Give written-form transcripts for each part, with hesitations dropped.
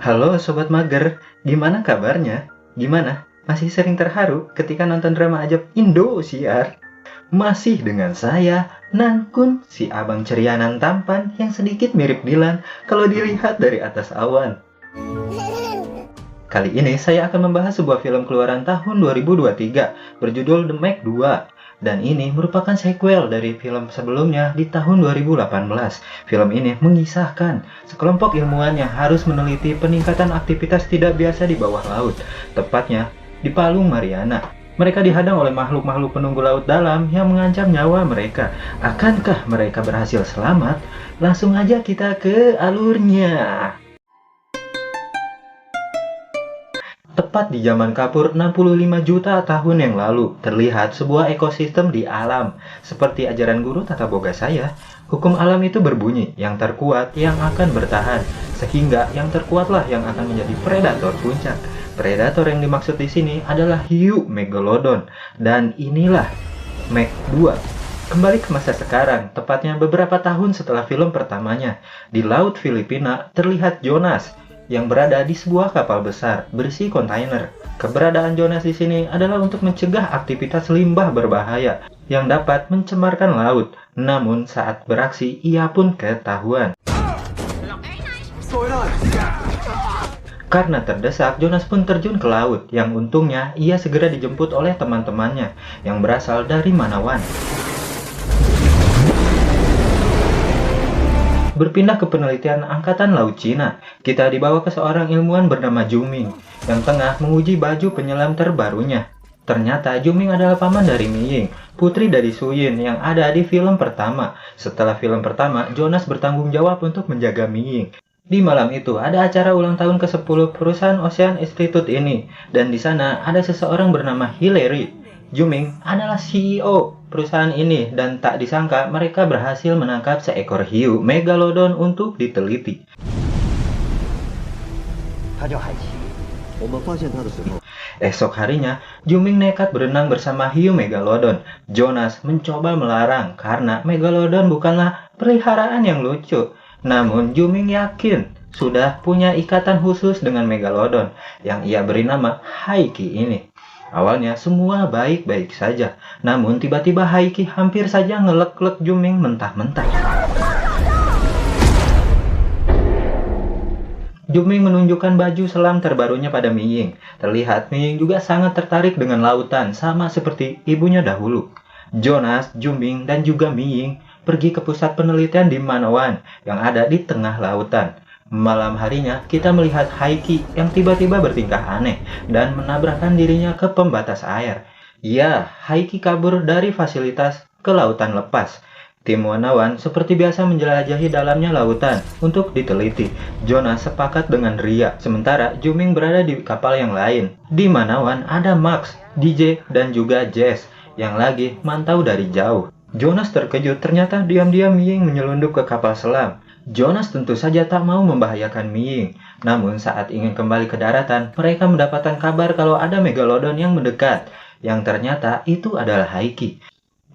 Halo Sobat Mager, gimana kabarnya? Gimana? Masih sering terharu ketika nonton drama ajab Indosiar? Masih dengan saya, Nangkun, si abang ceria nan tampan yang sedikit mirip Dilan kalau dilihat dari atas awan. Kali ini saya akan membahas sebuah film keluaran tahun 2023 berjudul The Meg 2. Dan ini merupakan sequel dari film sebelumnya di tahun 2018. Film ini mengisahkan sekelompok ilmuwan yang harus meneliti peningkatan aktivitas tidak biasa di bawah laut, tepatnya di Palung Mariana. Mereka dihadang oleh makhluk-makhluk penunggu laut dalam yang mengancam nyawa mereka. Akankah mereka berhasil selamat? Langsung aja kita ke alurnya. Tepat di zaman kapur 65 juta tahun yang lalu, terlihat sebuah ekosistem di alam. Seperti ajaran guru tata boga saya, hukum alam itu berbunyi, yang terkuat yang akan bertahan, sehingga yang terkuatlah yang akan menjadi predator puncak. Predator yang dimaksud di sini adalah hiu megalodon, dan inilah Meg 2. Kembali ke masa sekarang, tepatnya beberapa tahun setelah film pertamanya, di Laut Filipina terlihat Jonas yang berada di sebuah kapal besar berisi kontainer. Keberadaan Jonas di sini adalah untuk mencegah aktivitas limbah berbahaya yang dapat mencemarkan laut. Namun saat beraksi, ia pun ketahuan. Karena terdesak, Jonas pun terjun ke laut. Yang untungnya, ia segera dijemput oleh teman-temannya yang berasal dari Manawan. Berpindah ke penelitian Angkatan Laut Cina, kita dibawa ke seorang ilmuwan bernama Juming yang tengah menguji baju penyelam terbarunya. Ternyata Juming adalah paman dari Miying, putri dari Suyin yang ada di film pertama. Setelah film pertama, Jonas bertanggung jawab untuk menjaga Miying. Di malam itu ada acara ulang tahun ke-10 perusahaan Ocean Institute ini, dan di sana ada seseorang bernama Hillary. Juming adalah CEO perusahaan ini, dan tak disangka mereka berhasil menangkap seekor hiu megalodon untuk diteliti. Esok harinya, Juming nekat berenang bersama hiu megalodon. Jonas mencoba melarang karena megalodon bukanlah peliharaan yang lucu. Namun Juming yakin sudah punya ikatan khusus dengan megalodon yang ia beri nama Haiki ini. Awalnya semua baik-baik saja, namun tiba-tiba Haiki hampir saja ngelek-lek Juming mentah-mentah. Juming menunjukkan baju selam terbarunya pada Miying. Terlihat Miying juga sangat tertarik dengan lautan, sama seperti ibunya dahulu. Jonas, Juming, dan juga Miying pergi ke pusat penelitian di Manawan yang ada di tengah lautan. Malam harinya, kita melihat Haiki yang tiba-tiba bertingkah aneh dan menabrakkan dirinya ke pembatas air. Ya, Haiki kabur dari fasilitas ke lautan lepas. Tim Manawan seperti biasa menjelajahi dalamnya lautan untuk diteliti. Jonas sepakat dengan Ria, sementara Juming berada di kapal yang lain. Di Manawan ada Max, DJ, dan juga Jess yang lagi mantau dari jauh. Jonas terkejut ternyata diam-diam Miying menyelundup ke kapal selam. Jonas tentu saja tak mau membahayakan Miying. Namun saat ingin kembali ke daratan, mereka mendapatkan kabar kalau ada megalodon yang mendekat, yang ternyata itu adalah Haiki.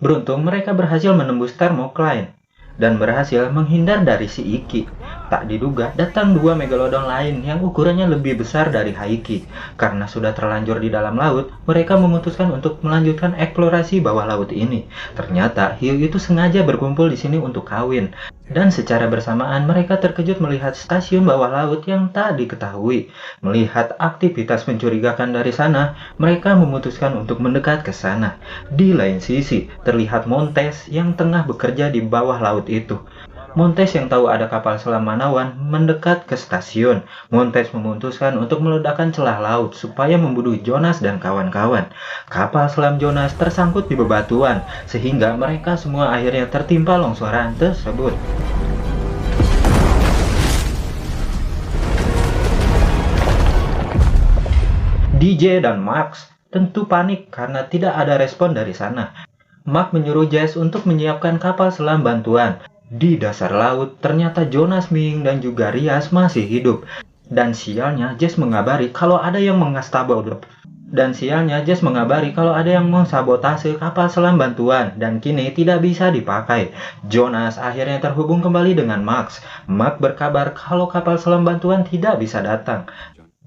Beruntung mereka berhasil menembus thermocline dan berhasil menghindar dari si Iki. Tak diduga datang dua megalodon lain yang ukurannya lebih besar dari Haiki. Karena sudah terlanjur di dalam laut, mereka memutuskan untuk melanjutkan eksplorasi bawah laut ini. Ternyata hiu itu sengaja berkumpul di sini untuk kawin. Dan secara bersamaan mereka terkejut melihat stasiun bawah laut yang tak diketahui. Melihat aktivitas mencurigakan dari sana, mereka memutuskan untuk mendekat ke sana. Di lain sisi, terlihat Montes yang tengah bekerja di bawah laut itu. Montes yang tahu ada kapal selam Manawan mendekat ke stasiun. Montes memutuskan untuk meledakkan celah laut supaya membunuh Jonas dan kawan-kawan. Kapal selam Jonas tersangkut di bebatuan, sehingga mereka semua akhirnya tertimpa longsoran tersebut. DJ dan Max tentu panik karena tidak ada respon dari sana. Max menyuruh Jess untuk menyiapkan kapal selam bantuan. Di dasar laut, ternyata Jonas, Miying, dan juga Rias masih hidup. Dan sialnya, Jess mengabari kalau ada yang mengastabel Dan sialnya Jess mengabari kalau ada yang mensabotase kapal selam bantuan dan kini tidak bisa dipakai. Jonas akhirnya terhubung kembali dengan Max. Max berkabar kalau kapal selam bantuan tidak bisa datang.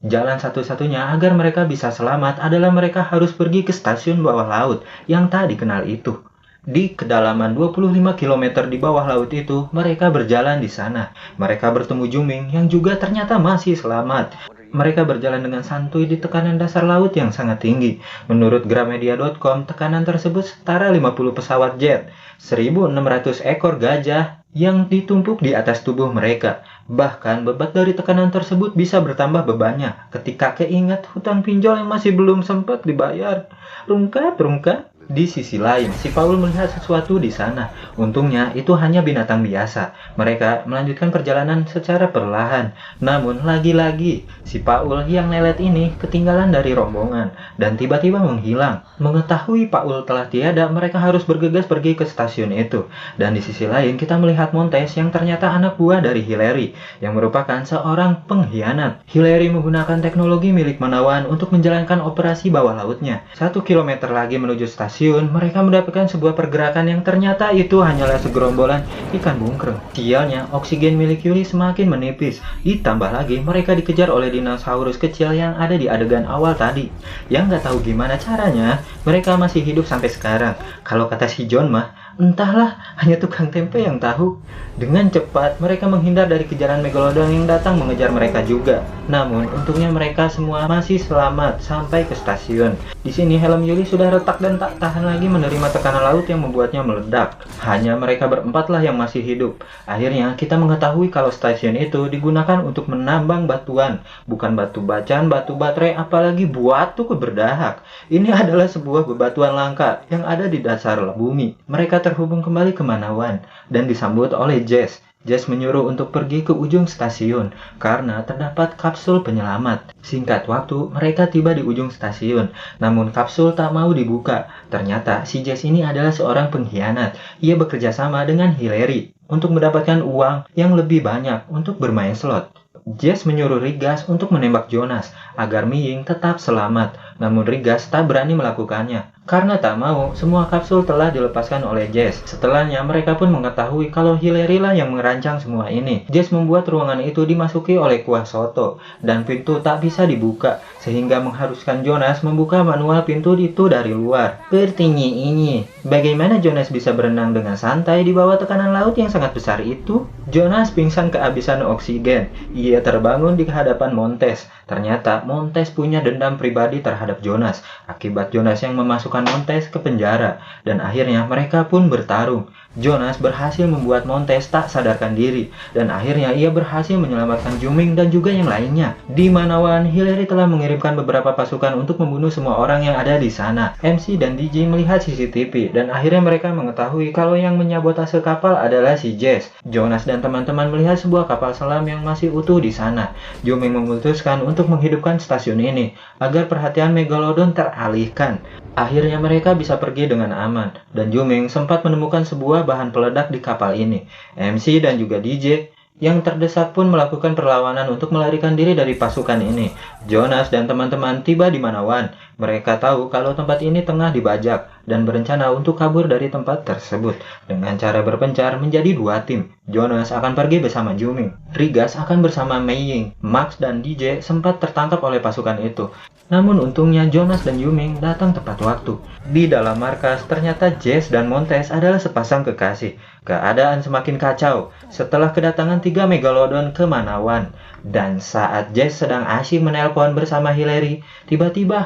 Jalan satu-satunya agar mereka bisa selamat adalah mereka harus pergi ke stasiun bawah laut yang tak dikenal itu. Di kedalaman 25 km di bawah laut itu, mereka berjalan di sana. Mereka bertemu Juming yang juga ternyata masih selamat. Mereka berjalan dengan santuy di tekanan dasar laut yang sangat tinggi. Menurut Gramedia.com, tekanan tersebut setara 50 pesawat jet, 1.600 ekor gajah yang ditumpuk di atas tubuh mereka. Bahkan bebat dari tekanan tersebut bisa bertambah bebannya ketika keingat hutang pinjol yang masih belum sempat dibayar. Rungkat. Di sisi lain, si Paul melihat sesuatu di sana. Untungnya itu hanya binatang biasa. Mereka melanjutkan perjalanan secara perlahan. Namun lagi-lagi, si Paul yang lelet ini ketinggalan dari rombongan dan tiba-tiba menghilang. Mengetahui Paul telah tiada, mereka harus bergegas pergi ke stasiun itu. Dan di sisi lain, kita melihat Montes yang ternyata anak buah dari Hillary, yang merupakan seorang pengkhianat. Hillary menggunakan teknologi milik Manawan untuk menjalankan operasi bawah lautnya. 1 kilometer lagi menuju stasiun, mereka mendapatkan sebuah pergerakan yang ternyata itu hanyalah segerombolan ikan bungkreng. Sialnya, oksigen milik Yuli semakin menipis. Ditambah lagi, mereka dikejar oleh dinosaurus kecil yang ada di adegan awal tadi. Yang nggak tahu gimana caranya, mereka masih hidup sampai sekarang. Kalau kata si John mah, entahlah, hanya tukang tempe yang tahu. Dengan cepat, mereka menghindar dari kejaran Megalodon yang datang mengejar mereka juga. Namun, untungnya mereka semua masih selamat sampai ke stasiun. Di sini, helm Yuli sudah retak dan tak tahan lagi menerima tekanan laut yang membuatnya meledak. Hanya mereka berempatlah yang masih hidup. Akhirnya, kita mengetahui kalau stasiun itu digunakan untuk menambang batuan. Bukan batu bacan, batu baterai, apalagi batu berdahak. Ini adalah sebuah bebatuan langka yang ada di dasar bumi. Mereka terhubung kembali ke Manawan dan disambut oleh Jess. Jess menyuruh untuk pergi ke ujung stasiun karena terdapat kapsul penyelamat. Singkat waktu, mereka tiba di ujung stasiun. Namun kapsul tak mau dibuka. Ternyata si Jess ini adalah seorang pengkhianat. Ia bekerja sama dengan Hillary untuk mendapatkan uang yang lebih banyak untuk bermain slot. Jess menyuruh Rigas untuk menembak Jonas agar Miying tetap selamat. Namun Rigas tak berani melakukannya. Karena tak mau, semua kapsul telah dilepaskan oleh Jess. Setelahnya, mereka pun mengetahui kalau Hillary lah yang merancang semua ini. Jess membuat ruangan itu dimasuki oleh kuah soto, dan pintu tak bisa dibuka, sehingga mengharuskan Jonas membuka manual pintu itu dari luar. Pertanyaan, bagaimana Jonas bisa berenang dengan santai di bawah tekanan laut yang sangat besar itu? Jonas pingsan kehabisan oksigen. Ia terbangun di hadapan Montes. Ternyata Montes punya dendam pribadi terhadap Jonas, akibat Jonas yang memasukkan Montes ke penjara, dan akhirnya mereka pun bertarung. Jonas berhasil membuat Montes tak sadarkan diri, dan akhirnya ia berhasil menyelamatkan Juming dan juga yang lainnya. Di Manawan, Hillary telah mengirimkan beberapa pasukan untuk membunuh semua orang yang ada di sana. MC dan DJ melihat CCTV, dan akhirnya mereka mengetahui kalau yang menyabotase kapal adalah si Jess. Jonas dan teman-teman melihat sebuah kapal selam yang masih utuh di sana. Juming memutuskan untuk menghidupkan stasiun ini, agar perhatian Megalodon teralihkan. Akhirnya mereka bisa pergi dengan aman, dan Juming sempat menemukan sebuah bahan peledak di kapal ini. MC dan juga DJ yang terdesak pun melakukan perlawanan untuk melarikan diri dari pasukan ini. Jonas dan teman-teman tiba di Manawan. Mereka tahu kalau tempat ini tengah dibajak dan berencana untuk kabur dari tempat tersebut dengan cara berpencar menjadi 2 tim. Jonas akan pergi bersama Juming. Rigas akan bersama Meiying. Max dan DJ sempat tertangkap oleh pasukan itu. Namun untungnya Jonas dan Juming datang tepat waktu. Di dalam markas, ternyata Jess dan Montes adalah sepasang kekasih. Keadaan semakin kacau setelah kedatangan 3 Megalodon ke Manawan. Dan saat Jess sedang asyik menelpon bersama Hillary, tiba-tiba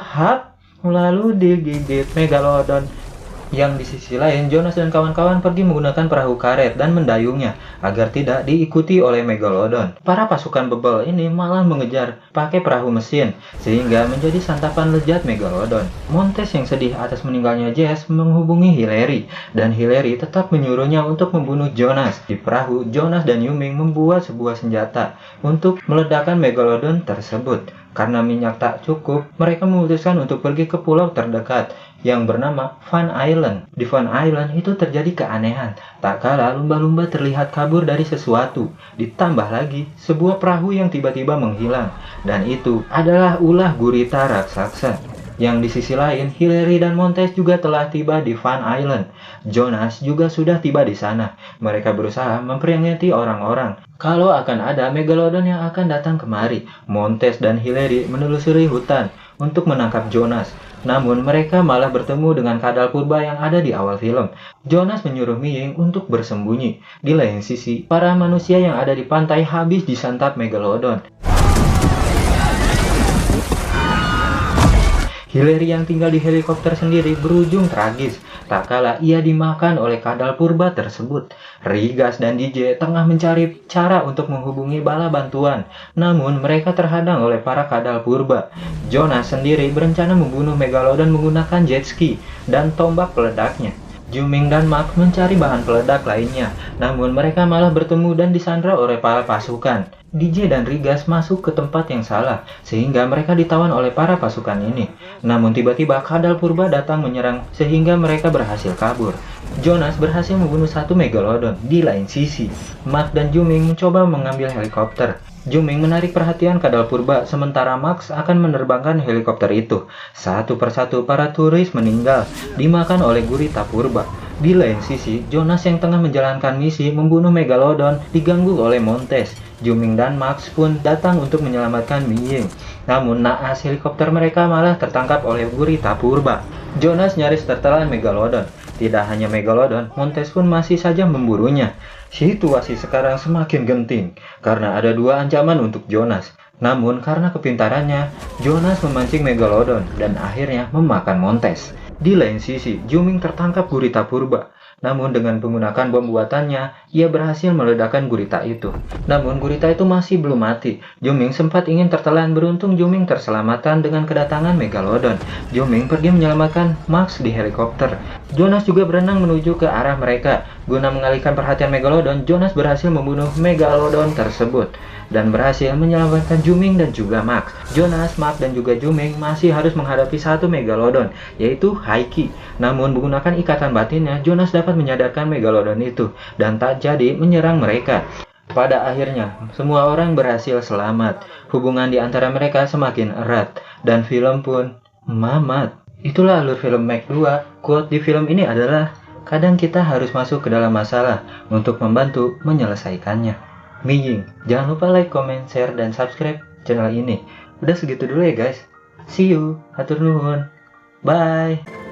lalu digigit Megalodon. Yang di sisi lain, Jonas dan kawan-kawan pergi menggunakan perahu karet dan mendayungnya agar tidak diikuti oleh Megalodon. Para pasukan bebel ini malah mengejar pakai perahu mesin sehingga menjadi santapan lezat Megalodon. Montes yang sedih atas meninggalnya Jess menghubungi Hillary, dan Hillary tetap menyuruhnya untuk membunuh Jonas. Di perahu, Jonas dan Yuming membuat sebuah senjata untuk meledakkan Megalodon tersebut. Karena minyak tak cukup, mereka memutuskan untuk pergi ke pulau terdekat yang bernama Van Island. Di Van Island itu terjadi keanehan. Tak kala lumba-lumba terlihat kabur dari sesuatu. Ditambah lagi sebuah perahu yang tiba-tiba menghilang. Dan itu adalah ulah gurita raksasa. Yang di sisi lain, Hillary dan Montes juga telah tiba di Van Island. Jonas juga sudah tiba di sana. Mereka berusaha memperingati orang-orang kalau akan ada Megalodon yang akan datang kemari. Montes dan Hillary menelusuri hutan untuk menangkap Jonas. Namun mereka malah bertemu dengan kadal purba yang ada di awal film. Jonas menyuruh Miying untuk bersembunyi. Di lain sisi, para manusia yang ada di pantai habis disantap Megalodon. Hillary yang tinggal di helikopter sendiri berujung tragis, tak kalah ia dimakan oleh kadal purba tersebut. Rigas dan DJ tengah mencari cara untuk menghubungi bala bantuan, namun mereka terhadang oleh para kadal purba. Jonas sendiri berencana membunuh Megalodon menggunakan jet ski dan tombak peledaknya. Juming dan Mark mencari bahan peledak lainnya, namun mereka malah bertemu dan disandra oleh para pasukan. DJ dan Rigas masuk ke tempat yang salah, sehingga mereka ditawan oleh para pasukan ini. Namun tiba-tiba kadal purba datang menyerang, sehingga mereka berhasil kabur. Jonas berhasil membunuh satu Megalodon. Di lain sisi, Mark dan Juming mencoba mengambil helikopter. Juming menarik perhatian kadal purba, sementara Max akan menerbangkan helikopter itu. Satu persatu para turis meninggal, dimakan oleh gurita purba. Di lain sisi, Jonas yang tengah menjalankan misi membunuh Megalodon diganggu oleh Montes. Juming dan Max pun datang untuk menyelamatkan Miying. Namun naas helikopter mereka malah tertangkap oleh gurita purba. Jonas nyaris tertelan Megalodon. Tidak hanya Megalodon, Montes pun masih saja memburunya. Situasi sekarang semakin genting karena ada dua ancaman untuk Jonas. Namun karena kepintarannya, Jonas memancing Megalodon dan akhirnya memakan Montes. Di lain sisi, Juming tertangkap gurita purba. Namun dengan menggunakan bom buatannya, ia berhasil meledakkan gurita itu. Namun gurita itu masih belum mati. Juming sempat ingin tertelan, beruntung Juming terselamatkan dengan kedatangan Megalodon. Juming pergi menyelamatkan Max di helikopter. Jonas juga berenang menuju ke arah mereka. Guna mengalihkan perhatian Megalodon, Jonas berhasil membunuh Megalodon tersebut dan berhasil menyelamatkan Juming dan juga Max. Jonas, Mark, dan juga Juming masih harus menghadapi satu Megalodon, yaitu Haiki. Namun menggunakan ikatan batinnya, Jonas dapat menyadarkan Megalodon itu dan tak jadi menyerang mereka. Pada akhirnya, semua orang berhasil selamat. Hubungan di antara mereka semakin erat dan film pun mamat. Itulah alur film Meg 2. Quote di film ini adalah, kadang kita harus masuk ke dalam masalah untuk membantu menyelesaikannya. Miying, jangan lupa like, comment, share, dan subscribe channel ini. Udah segitu dulu ya guys. See you, hatur nuhun. Bye.